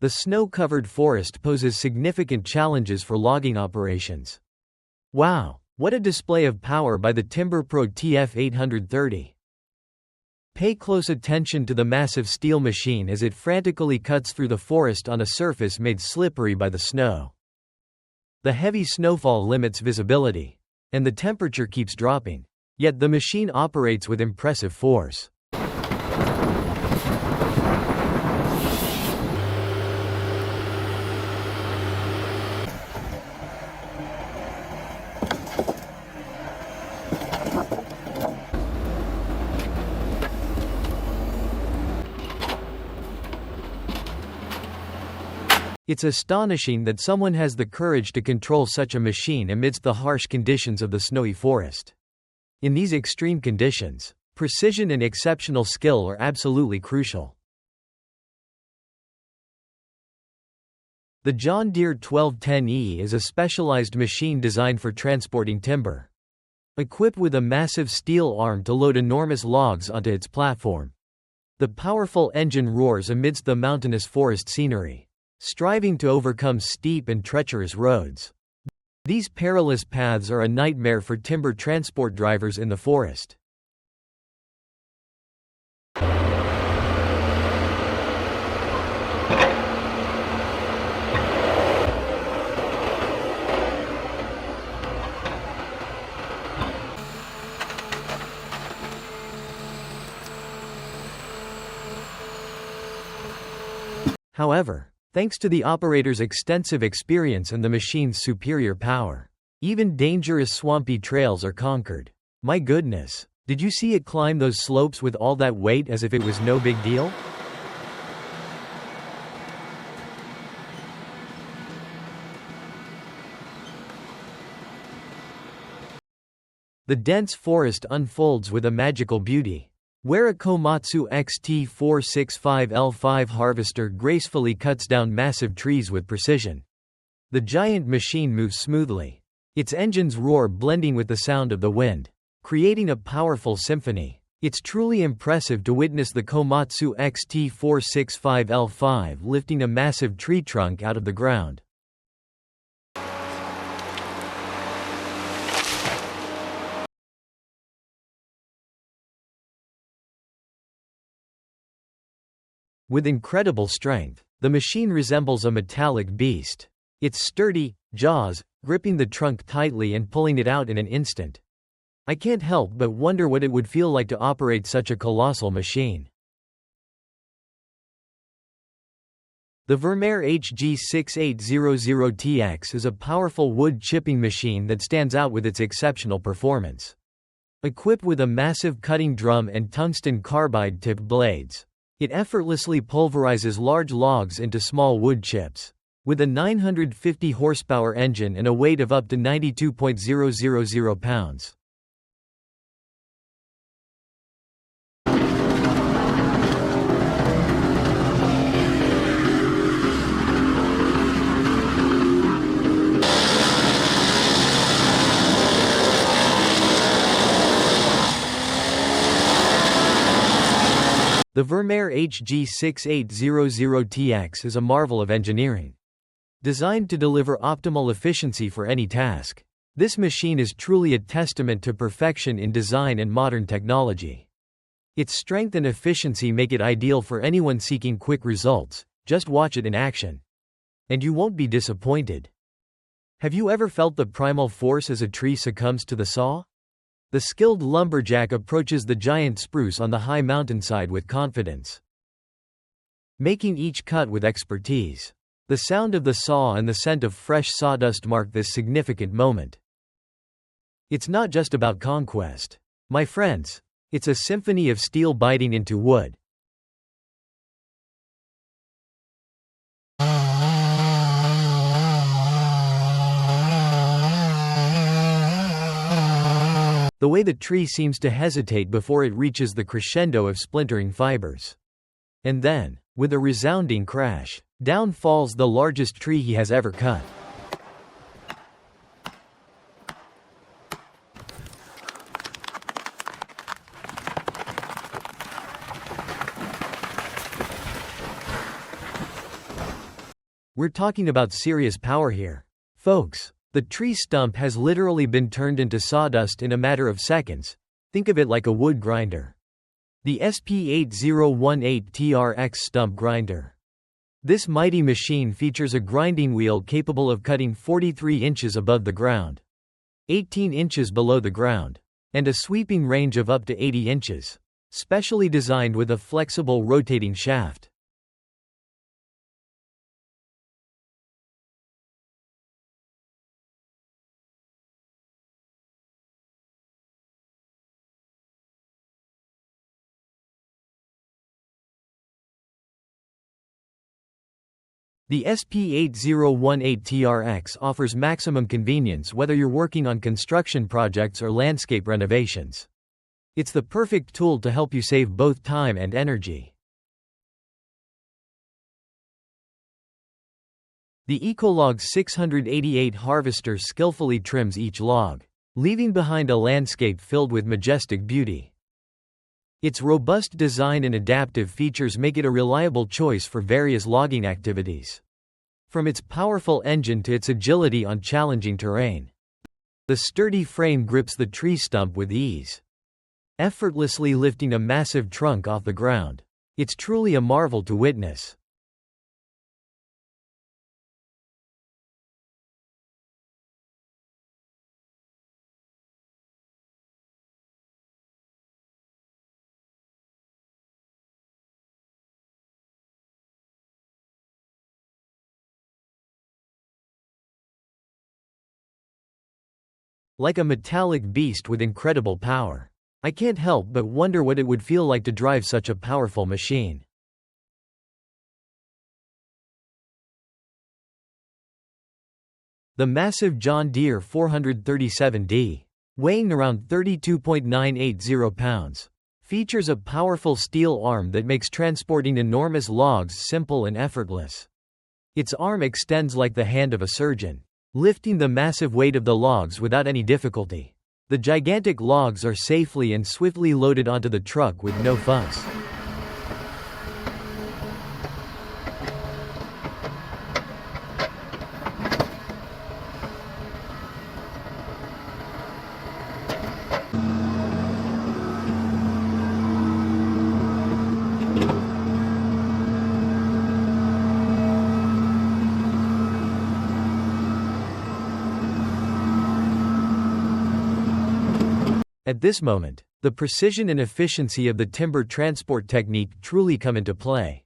The snow-covered forest poses significant challenges for logging operations. Wow, what a display of power by the Timber Pro TF830. Pay close attention to the massive steel machine as it frantically cuts through the forest on a surface made slippery by the snow. The heavy snowfall limits visibility, and the temperature keeps dropping. Yet the machine operates with impressive force. It's astonishing that someone has the courage to control such a machine amidst the harsh conditions of the snowy forest. In these extreme conditions, precision and exceptional skill are absolutely crucial. The John Deere 1210E is a specialized machine designed for transporting timber. Equipped with a massive steel arm to load enormous logs onto its platform. The powerful engine roars amidst the mountainous forest scenery, striving to overcome steep and treacherous roads. These perilous paths are a nightmare for timber transport drivers in the forest. However, thanks to the operator's extensive experience and the machine's superior power, even dangerous swampy trails are conquered. My goodness, did you see it climb those slopes with all that weight as if it was no big deal? The dense forest unfolds with a magical beauty, where a Komatsu XT465L5 harvester gracefully cuts down massive trees with precision. The giant machine moves smoothly, its engines roar blending with the sound of the wind, creating a powerful symphony. It's truly impressive to witness the Komatsu XT465L5 lifting a massive tree trunk out of the ground. With incredible strength, the machine resembles a metallic beast. Its sturdy jaws, gripping the trunk tightly and pulling it out in an instant. I can't help but wonder what it would feel like to operate such a colossal machine. The Vermeer HG6800TX is a powerful wood chipping machine that stands out with its exceptional performance. Equipped with a massive cutting drum and tungsten carbide-tipped blades, it effortlessly pulverizes large logs into small wood chips. With a 950 horsepower engine and a weight of up to 92.000 pounds. The Vermeer HG6800TX is a marvel of engineering. Designed to deliver optimal efficiency for any task, this machine is truly a testament to perfection in design and modern technology. Its strength and efficiency make it ideal for anyone seeking quick results. Just watch it in action, and you won't be disappointed. Have you ever felt the primal force as a tree succumbs to the saw? The skilled lumberjack approaches the giant spruce on the high mountainside with confidence, making each cut with expertise. The sound of the saw and the scent of fresh sawdust mark this significant moment. It's not just about conquest, my friends. It's a symphony of steel biting into wood. The way the tree seems to hesitate before it reaches the crescendo of splintering fibers. And then, with a resounding crash, down falls the largest tree he has ever cut. We're talking about serious power here. Folks, the tree stump has literally been turned into sawdust in a matter of seconds. Think of it like a wood grinder. The SP8018TRX stump grinder. This mighty machine features a grinding wheel capable of cutting 43 inches above the ground, 18 inches below the ground, and a sweeping range of up to 80 inches. Specially designed with a flexible rotating shaft. The SP8018TRX offers maximum convenience whether you're working on construction projects or landscape renovations. It's the perfect tool to help you save both time and energy. The Ecolog 688 harvester skillfully trims each log, leaving behind a landscape filled with majestic beauty. Its robust design and adaptive features make it a reliable choice for various logging activities. From its powerful engine to its agility on challenging terrain, the sturdy frame grips the tree stump with ease, effortlessly lifting a massive trunk off the ground. It's truly a marvel to witness. Like a metallic beast with incredible power. I can't help but wonder what it would feel like to drive such a powerful machine. The massive John Deere 437D, weighing around 32.980 pounds, features a powerful steel arm that makes transporting enormous logs simple and effortless. Its arm extends like the hand of a surgeon, lifting the massive weight of the logs without any difficulty. The gigantic logs are safely and swiftly loaded onto the truck with no fuss. At this moment, the precision and efficiency of the timber transport technique truly come into play.